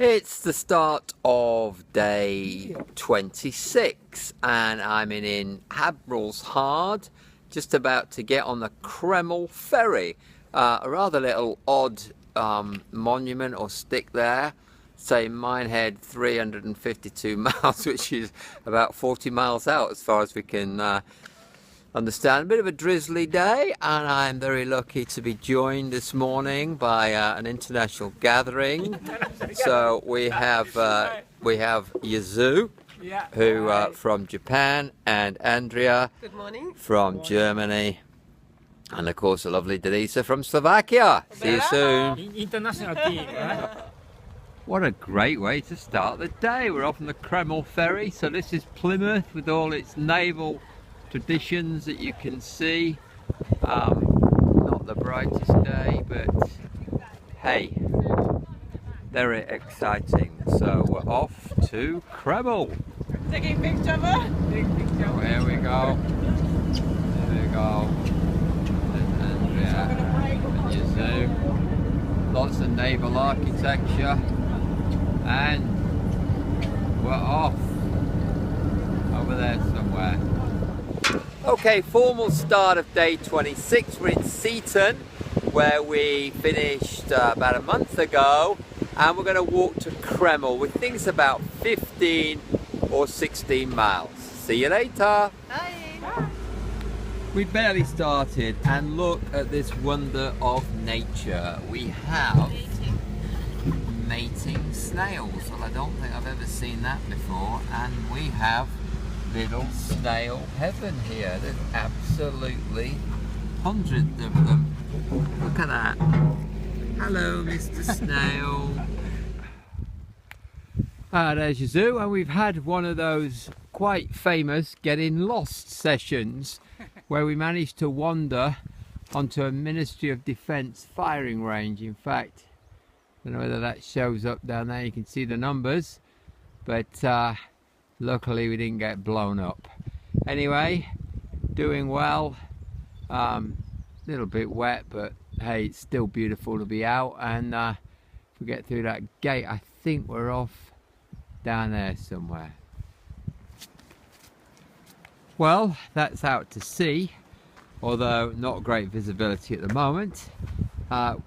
It's the start of day 26 and I'm in Admiral's Hard, just about to get on the Kreml ferry. A rather little odd monument or stick there, say Minehead 352 miles, which is about 40 miles out as far as we can understand. A bit of a drizzly day, and I'm very lucky to be joined this morning by an international gathering. So we have Yazoo, who from Japan, and Andrea, good morning, from Germany, and of course the lovely Denisa from Slovakia. See you soon. International team. What a great way to start the day. We're off on the Kreml ferry. So this is Plymouth with all its naval traditions that you can see. Not the brightest day, but hey, very exciting. So we're off to Kreml. taking picture. Here we go. There we go. And Yazoo. Lots of naval architecture. And we're off over there somewhere. Okay, formal start of day 26. We're in Seaton, where we finished about a month ago, and we're going to walk to Kreml. We think it's about 15 or 16 miles. See you later. Bye. We barely started, and look at this wonder of nature. We have mating snails. Well, I don't think I've ever seen that before, and we have little snail heaven here. There's absolutely hundreds of them. Look at that. Hello, Mr. Snail. There's Yazoo, and we've had one of those quite famous getting lost sessions where we managed to wander onto a Ministry of Defence firing range. In fact, I don't know whether that shows up down there. You can see the numbers, but luckily we didn't get blown up. Anyway, doing well. Little bit wet, but hey, it's still beautiful to be out. And if we get through that gate, I think we're off down there somewhere. Well, that's out to sea, although not great visibility at the moment. At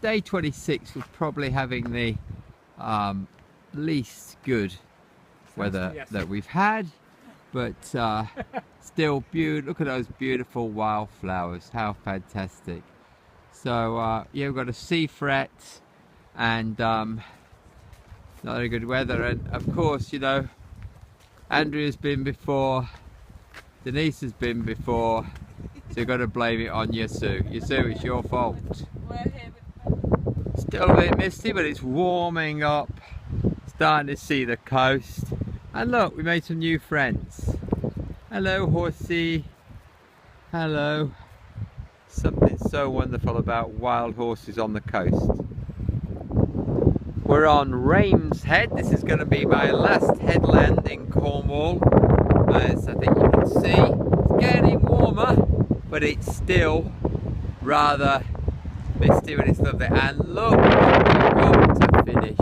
day 26 was probably having the least good weather that we've had, but still beautiful. Look at those beautiful wildflowers, how fantastic. So yeah, we've got a sea fret and not very good weather, and of course, you know, Andrea's been before, Denise has been before, so you've got to blame it on Yazoo. Yazoo, it's your fault. We're here Still a bit misty, but it's warming up, starting to see the coast. And look, we made some new friends. Hello, horsey. Hello. Something so wonderful about wild horses on the coast. We're on Reims Head. This is going to be my last headland in Cornwall. As I think you can see, it's getting warmer, but it's still rather misty, but it's lovely. And look what we've got to finish.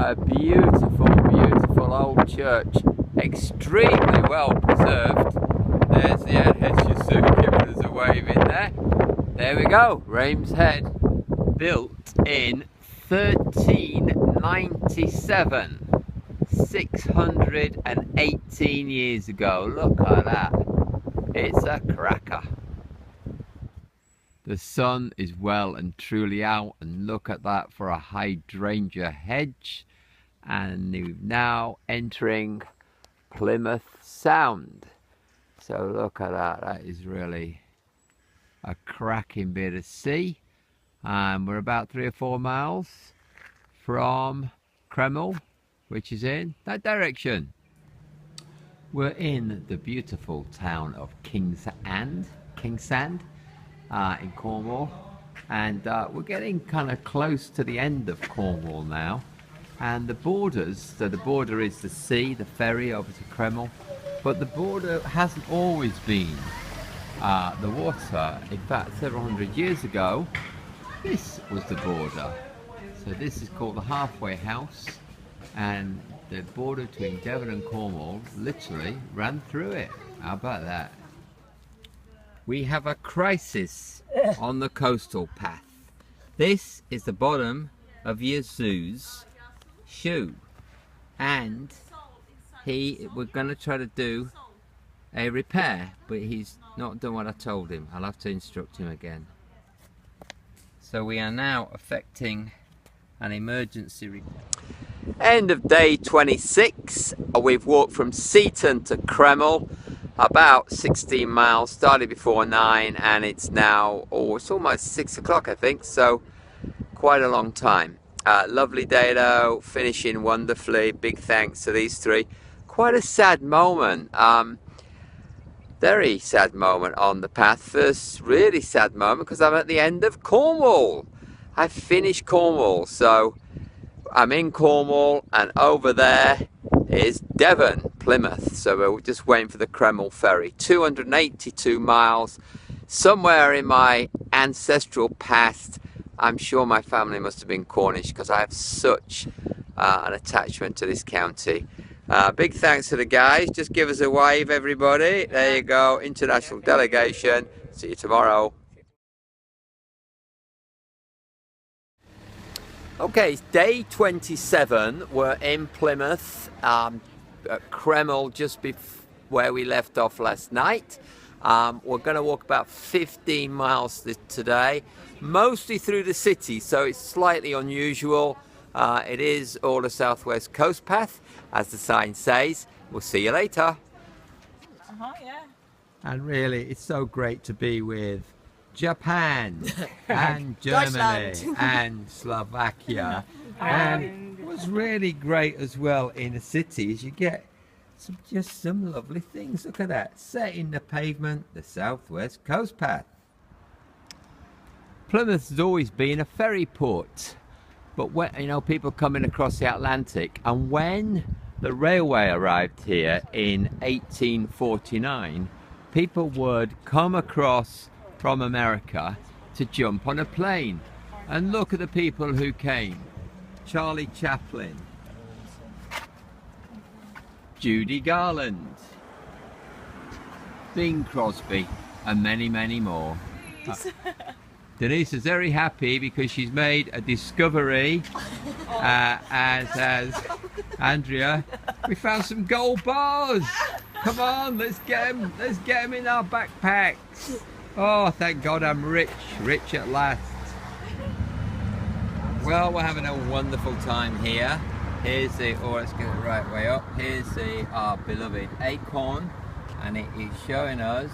A beautiful, beautiful old church, extremely well preserved. There's the Yazoo giving us a wave in there. There we go, Reims Head, built in 1397, 618 years ago. Look at that, it's a cracker. The sun is well and truly out, and look at that for a hydrangea hedge. And we're now entering Plymouth Sound. So look at that, that is really a cracking bit of sea. And we're about 3 or 4 miles from Kreml, which is in that direction. We're in the beautiful town of Kingsand in Cornwall, and we're getting kind of close to the end of Cornwall now. And the borders, so the border is the sea, the ferry over to Kreml, but the border hasn't always been the water. In fact, several hundred years ago, this was the border. So this is called the Halfway House, and the border between Devon and Cornwall literally ran through it. How about that? We have a crisis on the coastal path. This is the bottom of Yazoo's shoe, and we're going to try to do a repair, but he's not done what I told him. I'll have to instruct him again. So we are now effecting an emergency repair. End of day 26. We've walked from Seaton to Kreml, about 16 miles, started before 9, and it's now, it's almost 6 o'clock I think, so quite a long time. Lovely day though, finishing wonderfully. Big thanks to these three. Quite a sad moment, very sad moment on the path. First really sad moment because I'm at the end of Cornwall. I finished Cornwall, so I'm in Cornwall, and over there is Devon, Plymouth. So we're just waiting for the Kreml ferry. 282 miles, somewhere in my ancestral past. I'm sure my family must have been Cornish because I have such an attachment to this county. Big thanks to the guys. Just give us a wave, everybody. There you go, international delegation. See you tomorrow. Okay, it's day 27. We're in Plymouth, at Kreml, just where we left off last night. We're going to walk about 15 miles today, mostly through the city, so it's slightly unusual. It is all the Southwest Coast Path, as the sign says. We'll see you later. Yeah. And really, it's so great to be with Japan and Germany and Slovakia. And what's really great as well in the city is you get just some lovely things. Look at that, set in the pavement, the Southwest Coast Path. Plymouth has always been a ferry port, but when, people coming across the Atlantic, and when the railway arrived here in 1849, people would come across from America to jump on a plane. And look at the people who came. Charlie Chaplin, Judy Garland, Bing Crosby, and many, many more. Denise is very happy because she's made a discovery, as has Andrea. We found some gold bars. Come on, let's get them in our backpacks. Oh, thank God I'm rich at last. Well, we're having a wonderful time here. Here's let's get it the right way up. Here's our beloved Acorn, and it is showing us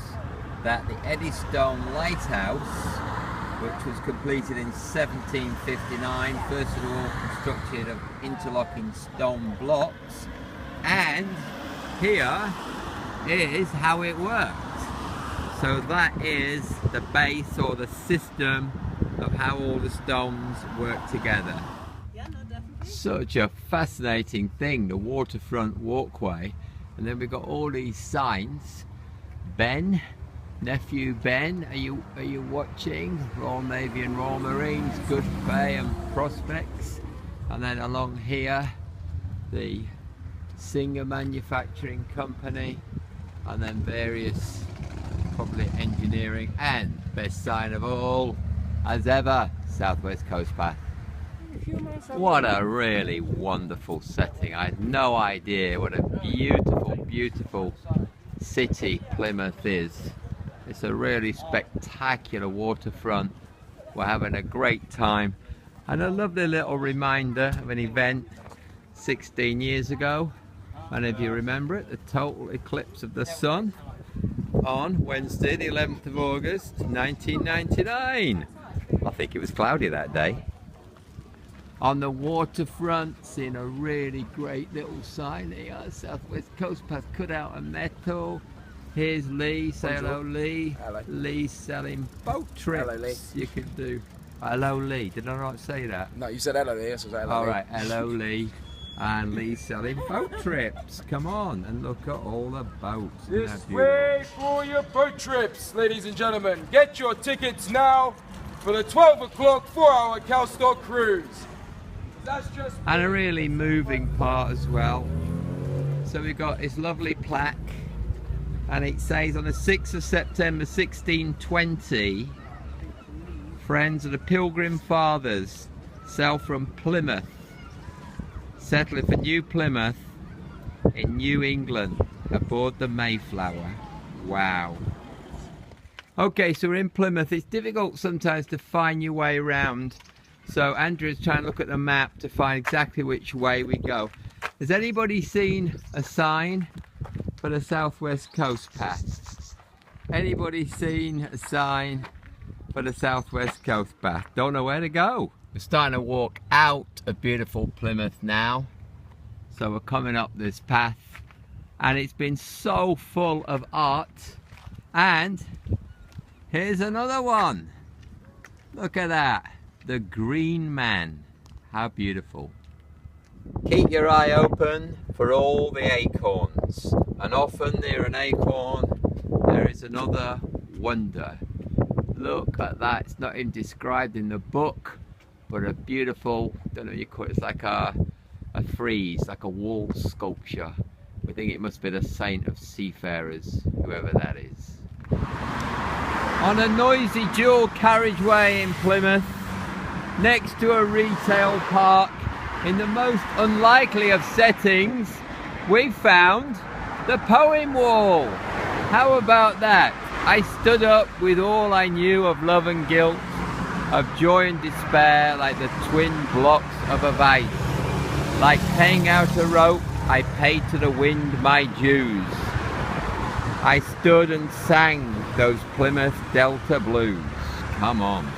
that the Eddystone Lighthouse, which was completed in 1759, first of all constructed of interlocking stone blocks, and here is how it worked. So that is the base or the system of how all the stones work together. Yeah, no, definitely. Such a fascinating thing, the waterfront walkway, and then we've got all these signs. Ben, nephew Ben, are you watching? Royal Navy and Royal Marines, good pay and prospects. And then along here, the Singer Manufacturing Company, and then various probably engineering, and best sign of all, as ever, Southwest Coast Path. What a really wonderful setting. I had no idea what a beautiful, beautiful city Plymouth is. It's a really spectacular waterfront. We're having a great time, and a lovely little reminder of an event 16 years ago. And if you remember it, the total eclipse of the sun on Wednesday the 11th of August 1999. I think it was cloudy that day. On the waterfront, seeing a really great little sign here, Southwest Coast Path, cut out of metal. Here's Lee, say hello Lee. Hello. Lee selling boat trips. Hello, Lee. You can do. Hello Lee, did I not say that? No, you said hello there, so I said hello. Alright, hello Lee. And Lee's selling boat trips. Come on and look at all the boats. Isn't This that beautiful? way for your boat trips, ladies and gentlemen. Get your tickets now for the 12 o'clock 4-hour CalStar cruise. That's just and a really moving part as well. So we've got this lovely plaque, and it says on the 6th of September 1620, friends of the Pilgrim Fathers sailed from Plymouth, settling for New Plymouth in New England aboard the Mayflower. Wow. Okay, so we're in Plymouth. It's difficult sometimes to find your way around, so Andrew's trying to look at the map to find exactly which way we go. Has anybody seen a sign for the Southwest Coast Path? Anybody seen a sign for the Southwest Coast Path? Don't know where to go. We're starting to walk out of beautiful Plymouth now. So we're coming up this path, and it's been so full of art. And here's another one. Look at that. The Green Man. How beautiful. Keep your eye open for all the acorns. And often near an acorn, there is another wonder. Look at that. It's not even described in the book, but a beautiful, don't know what you call it, it's like a frieze, like a wall sculpture. We think it must be the saint of seafarers, whoever that is. On a noisy dual carriageway in Plymouth, next to a retail park, in the most unlikely of settings, we found the poem wall. How about that? I stood up with all I knew of love and guilt, of joy and despair, like the twin blocks of a vase. Like paying out a rope, I paid to the wind my dues. I stood and sang those Plymouth Delta blues. Come on.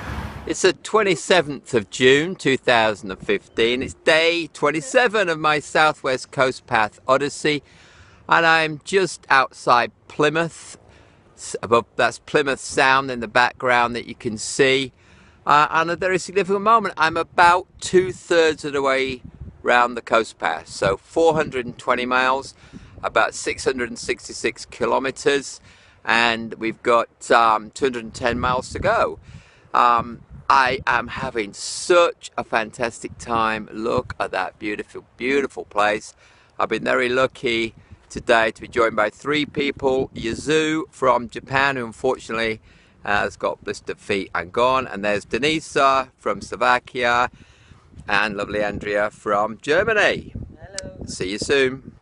It's the 27th of June 2015. It's day 27 of my Southwest Coast Path Odyssey, and I'm just outside Plymouth. Above, that's Plymouth Sound in the background that you can see. And a very significant moment. I'm about 2/3 of the way round the coast path, so 420 miles, about 666 kilometers, and we've got 210 miles to go. I am having such a fantastic time. Look at that beautiful, beautiful place. I've been very lucky today to be joined by 3 people. Yazoo from Japan, who unfortunately has got blistered feet and gone, and there's Denisa from Slovakia, and lovely Andrea from Germany. Hello. See you soon.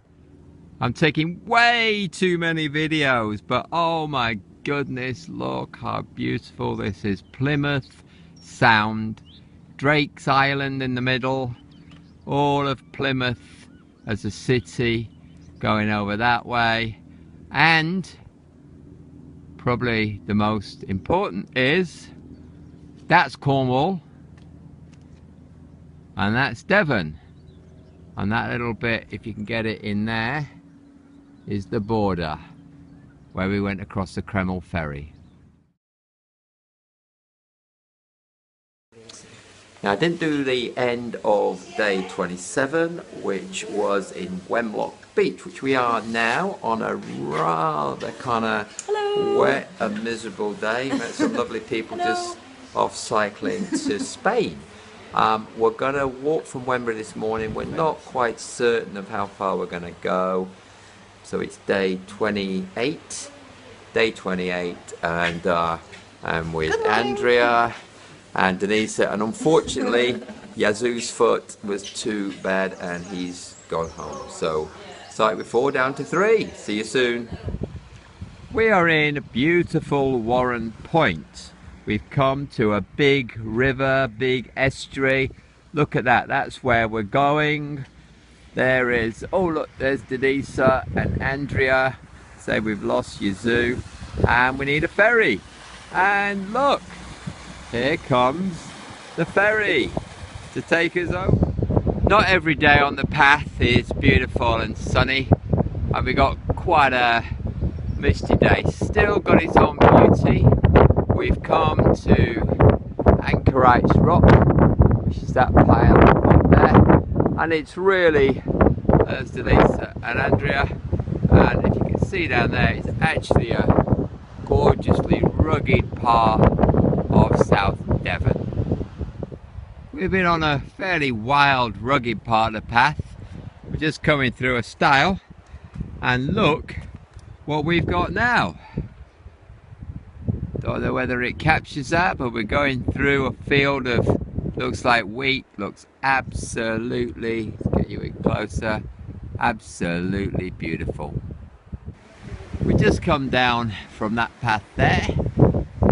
I'm taking way too many videos, but oh my goodness, look how beautiful this is. Plymouth Sound, Drake's Island in the middle, all of Plymouth as a city going over that way, and probably the most important is that's Cornwall, and that's Devon, and that little bit, if you can get it in there, is the border where we went across the Kreml ferry. Now, I didn't do the end of day 27, which was in Wemlock Beach, which we are now on a rather kind of wet and miserable day. Met some lovely people just off cycling to Spain. We're going to walk from Wembley this morning. We're not quite certain of how far we're going to go. So it's day 28, and I'm with Andrea and Denisa, and unfortunately Yazoo's foot was too bad and he's gone home. So start with 4 down to 3. See you soon. We are in beautiful Warren Point. We've come to a big river, big estuary. Look at that, that's where we're going. There is, oh look, there's Denisa and Andrea. Say we've lost Yazoo, and we need a ferry. And look, here comes the ferry to take us home. Not every day on the path is beautiful and sunny, and we got quite a misty day. Still got its own beauty. We've come to Anchorites Rock, which is that pile up there, and it's really, there's Denisa and Andrea, and if you can see down there, it's actually a gorgeously rugged part of South Devon. We've been on a fairly wild, rugged part of the path. We're just coming through a stile, and look what we've got now. Don't know whether it captures that, but we're going through a field of, looks like wheat, looks absolutely, let's get you in closer, absolutely beautiful. We just come down from that path there,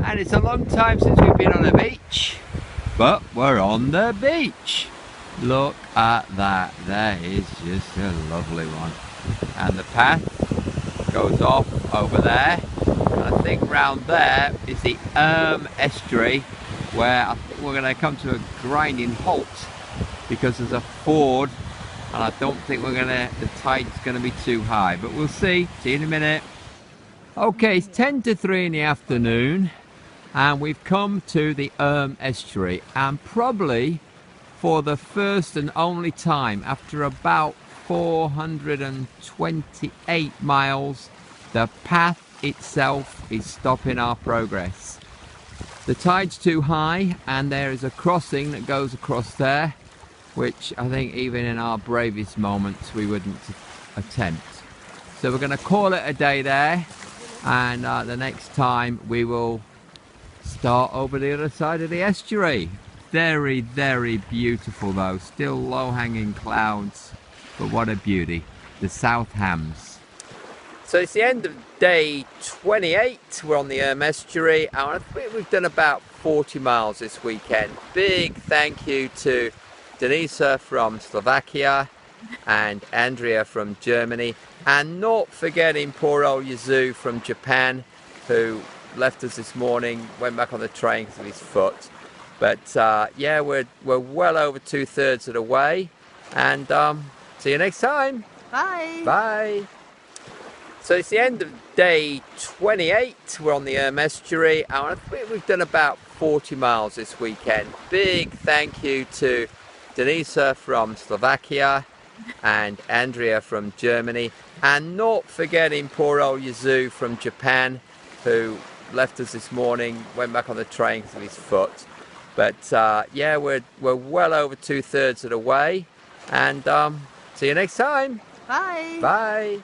and it's a long time since we've been on a beach, but we're on the beach. Look at that, that is just a lovely one. And the path goes off over there. I think round there is the estuary, where I think we're going to come to a grinding halt because there's a ford, and I don't think the tide's going to be too high, but we'll see you in a minute. Okay, it's 10 to 3 in the afternoon, and we've come to the estuary, and probably for the first and only time after about 428 miles, the path itself is stopping our progress. The tide's too high, and there is a crossing that goes across there, which I think even in our bravest moments we wouldn't attempt. So we're going to call it a day there, and the next time we will start over the other side of the estuary. Very, very beautiful though, still low-hanging clouds, but what a beauty. The South Hams. So it's the end of day 28. We're on the estuary, and I think we've done about 40 miles this weekend. Big thank you to Denisa from Slovakia and Andrea from Germany, and not forgetting poor old Yazoo from Japan, who left us this morning, went back on the train because of his foot. But yeah, we're well over 2/3 of the way, and see you next time. Bye. Bye. So it's the end of day 28. We're on the estuary, and I think we've done about 40 miles this weekend. Big thank you to Denisa from Slovakia and Andrea from Germany, and not forgetting poor old Yazoo from Japan, who left us this morning, went back on the train because of his foot. But yeah, we're well over 2/3 of the way, and see you next time. Bye. Bye.